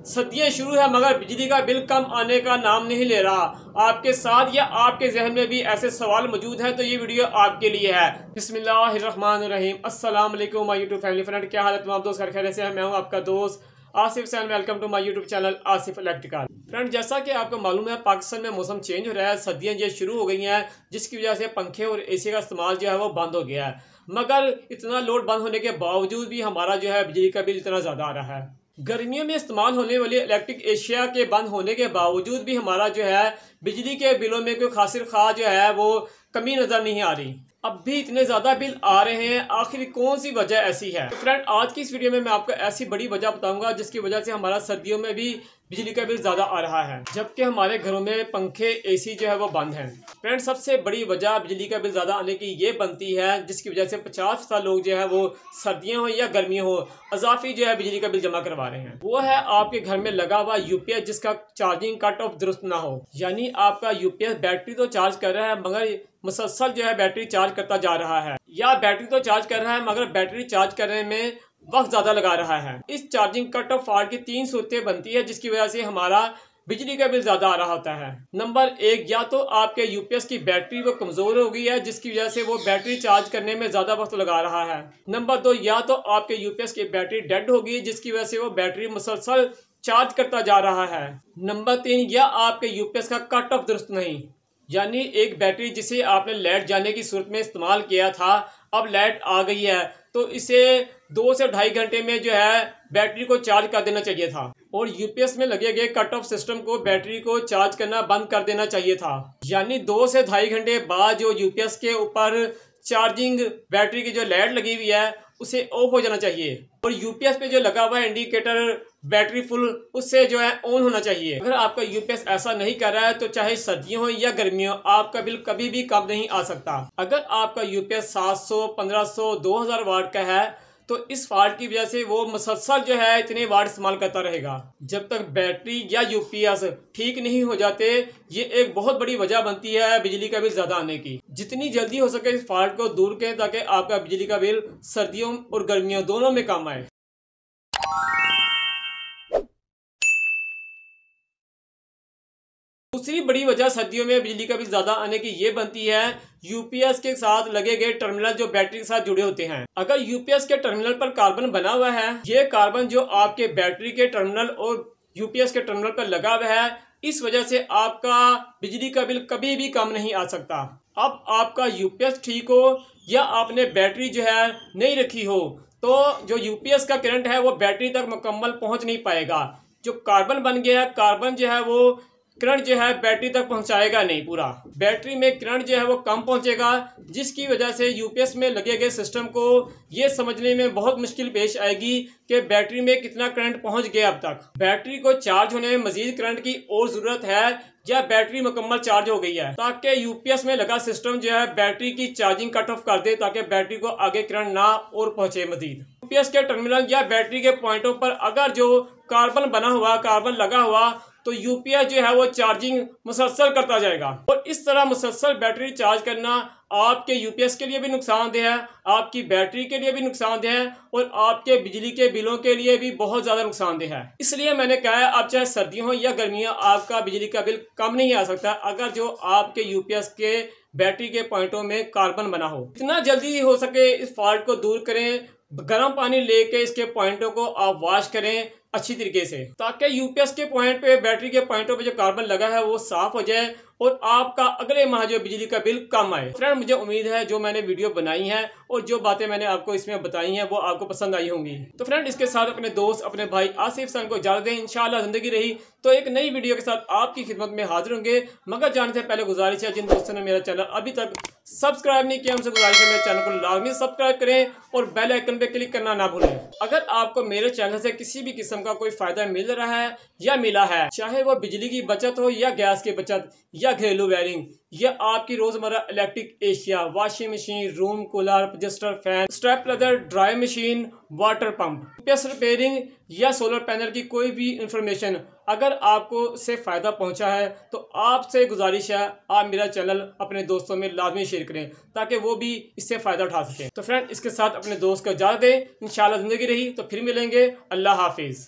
सर्दियाँ शुरू है मगर बिजली का बिल कम आने का नाम नहीं ले रहा। आपके साथ या आपके जहन में भी ऐसे सवाल मौजूद हैं तो ये वीडियो आपके लिए है। बिस्मिल्लाहिर्रहमानिर्रहीम। अस्सलाम वालेकुम माय यूट्यूब फैमिली फ्रेंड, क्या हाल है तमाम दोस्त? खैर से हैं। मैं हूँ आपका दोस्त Asif Sain. Welcome to my YouTube channel Asif electrical. Friend, जैसा कि आपको मालूम है पाकिस्तान में मौसम चेंज हो रहा है, सर्दियाँ जो शुरू हो गई हैं जिसकी वजह से पंखे और एसी का इस्तेमाल जो है वो बंद हो गया है। मगर इतना लोड बंद होने के बावजूद भी हमारा जो है बिजली का बिल इतना ज़्यादा आ रहा है। गर्मियों में इस्तेमाल होने वाली इलेक्ट्रिक एशिया के बंद होने के बावजूद भी हमारा जो है बिजली के बिलों में कोई खासिर खा जो है वो कमी नज़र नहीं आ रही। अब भी इतने ज़्यादा बिल आ रहे हैं, आखिर कौन सी वजह ऐसी है? तो फ्रेंड, आज की इस वीडियो में मैं आपको ऐसी बड़ी वजह बताऊंगा जिसकी वजह से हमारा सर्दियों में भी बिजली का बिल ज़्यादा आ रहा है, जबकि हमारे घरों में पंखे एसी जो है वो बंद हैं। फ्रेंड, सबसे बड़ी वजह बिजली का बिल ज़्यादा आने की ये बनती है जिसकी वजह से 50% लोग जो है वो सर्दियाँ हो या गर्मियाँ हो अजाफी जो है बिजली का बिल जमा करवा रहे हैं। वो है आपके घर में लगा हुआ यूपीएस जिसका चार्जिंग कट ऑफ दुरुस्त ना हो। यानी आपका यूपीएस बैटरी तो चार्ज कर रहा है मगर मुसलसल जो है बैटरी चार्ज करता जा रहा है, या बैटरी तो चार्ज कर रहा है मगर बैटरी चार्ज करने में वक्त ज़्यादा लगा रहा है। इस चार्जिंग कट ऑफ फॉल्ट की 3 सूरतें बनती है जिसकी वजह से हमारा बिजली का बिल ज़्यादा आ रहा होता है। नंबर 1, या तो आपके यूपीएस की बैटरी वो कमज़ोर हो गई है जिसकी वजह से वो बैटरी चार्ज करने में ज़्यादा वक्त लगा रहा है। नंबर 2, या तो आपके यूपीएस की बैटरी डेड हो गई जिसकी वजह से वो बैटरी मुसलसल चार्ज करता जा रहा है। नंबर 3, या आपके यूपीएस का कट ऑफ दुरुस्त नहीं, यानी एक बैटरी जिसे आपने लाइट जाने की सूरत में इस्तेमाल किया था, अब लाइट आ गई है तो इसे 2 से 2.5 घंटे में जो है बैटरी को चार्ज कर देना चाहिए था, और यूपीएस में लगे गए कट ऑफ सिस्टम को बैटरी को चार्ज करना बंद कर देना चाहिए था। यानी 2 से 2.5 घंटे बाद जो यूपीएस के ऊपर चार्जिंग बैटरी की जो लाइट लगी हुई है उसे ऑफ हो जाना चाहिए, और यूपीएस पे जो लगा हुआ है इंडिकेटर बैटरी फुल उससे जो है ऑन होना चाहिए। अगर आपका यूपीएस ऐसा नहीं कर रहा है तो चाहे सर्दियों हो या गर्मियों आपका बिल कभी भी कम नहीं आ सकता। अगर आपका यूपीएस 700, 1500, 2000 वाट का है तो इस फॉल्ट की वजह से वो मुसलसल जो है इतने वाट इस्तेमाल करता रहेगा जब तक बैटरी या यूपीएस ठीक नहीं हो जाते। ये एक बहुत बड़ी वजह बनती है बिजली का बिल ज़्यादा आने की। जितनी जल्दी हो सके इस फॉल्ट को दूर करें ताकि आपका बिजली का बिल सर्दियों और गर्मियों दोनों में कम आए। दूसरी बड़ी वजह सर्दियों में बिजली का बिल ज़्यादा आने की ये बनती है यूपीएस के साथ लगे गए टर्मिनल जो बैटरी के साथ जुड़े होते हैं। अगर यूपीएस के टर्मिनल पर कार्बन बना हुआ है, ये कार्बन जो आपके बैटरी के टर्मिनल और यूपीएस के टर्मिनल पर लगा हुआ है, इस वजह से आपका बिजली का बिल कभी भी कम नहीं आ सकता। अब आपका यूपीएस ठीक हो या आपने बैटरी जो है नहीं रखी हो तो जो यूपीएस का करंट है वो बैटरी तक मुकम्मल पहुँच नहीं पाएगा। जो कार्बन बन गया है, कार्बन जो है वो करंट जो है बैटरी तक पहुंचाएगा नहीं, पूरा बैटरी में करंट जो है वो कम पहुंचेगा, जिसकी वजह से यूपीएस में लगे गए सिस्टम को ये समझने में बहुत मुश्किल पेश आएगी कि बैटरी में कितना करंट पहुंच गया अब तक। बैटरी को चार्ज होने में मजीद करंट की और ज़रूरत है या बैटरी मुकम्मल चार्ज हो गई है, ताकि यूपीएस में लगा सिस्टम जो है बैटरी की चार्जिंग कट ऑफ कर दे ताकि बैटरी को आगे करंट ना और पहुंचे मजीद। यूपीएस के टर्मिनल या बैटरी के पॉइंटों पर अगर जो कार्बन बना हुआ, कार्बन लगा हुआ, तो यूपीएस जो है वो चार्जिंग मुसलसल करता जाएगा, और इस तरह मुसलसल बैटरी चार्ज करना आपके यूपीएस के लिए भी नुकसानदेह है, आपकी बैटरी के लिए भी नुकसानदेह है, और आपके बिजली के बिलों के लिए भी बहुत ज़्यादा नुकसानदेह है। इसलिए मैंने कहा है अब चाहे सर्दियों हो या गर्मियों आपका बिजली का बिल कम नहीं आ सकता अगर जो आपके यूपीएस के बैटरी के पॉइंटों में कार्बन बना हो। जितना जल्दी हो सके इस फॉल्ट को दूर करें, गर्म पानी लेके इसके पॉइंटों को आप वॉश करें अच्छी तरीके से, ताकि यूपीएस के पॉइंट पे, बैटरी के पॉइंटों पे जो कार्बन लगा है वो साफ हो जाए और आपका अगले माह जो बिजली का बिल कम आए। फ्रेंड, मुझे उम्मीद है जो मैंने वीडियो बनाई है और जो बातें मैंने आपको इसमें बताई हैं वो आपको पसंद आई होंगी। तो फ्रेंड, इसके साथ अपने दोस्त, अपने भाई आसिफ सैन को इजाज़त दें। इंशाल्लाह ज़िंदगी रही तो एक नई वीडियो के साथ आपकी खिदमत में हाजिर होंगे। मगर जाने से पहले गुजारिश है, जिन दोस्तों ने मेरा चैनल अभी तक सब्सक्राइब नहीं किया उनसे गुजारिश है मेरे चैनल को लाजमी सब्सक्राइब करें और बेल आइकन पे क्लिक करना ना भूलें। अगर आपको मेरे चैनल से किसी भी किस्म का कोई फ़ायदा मिल रहा है या मिला है, चाहे वो बिजली की बचत हो या गैस की बचत या घरेलू वायरिंग या आपकी रोज़मर्रा electric Asia, washing machine, room cooler, adjuster fan, step leather, dry machine, water pump, UPS repairing या सोलर पैनल की कोई भी इंफॉर्मेशन अगर आपको इससे फ़ायदा पहुंचा है तो आपसे गुजारिश है आप मेरा चैनल अपने दोस्तों में लाजमी शेयर करें ताकि वो भी इससे फ़ायदा उठा सकें। तो फ्रेंड, इसके साथ अपने दोस्त को इजाज़त दें। इंशाल्लाह ज़िंदगी रही तो फिर मिलेंगे। अल्लाह हाफिज़।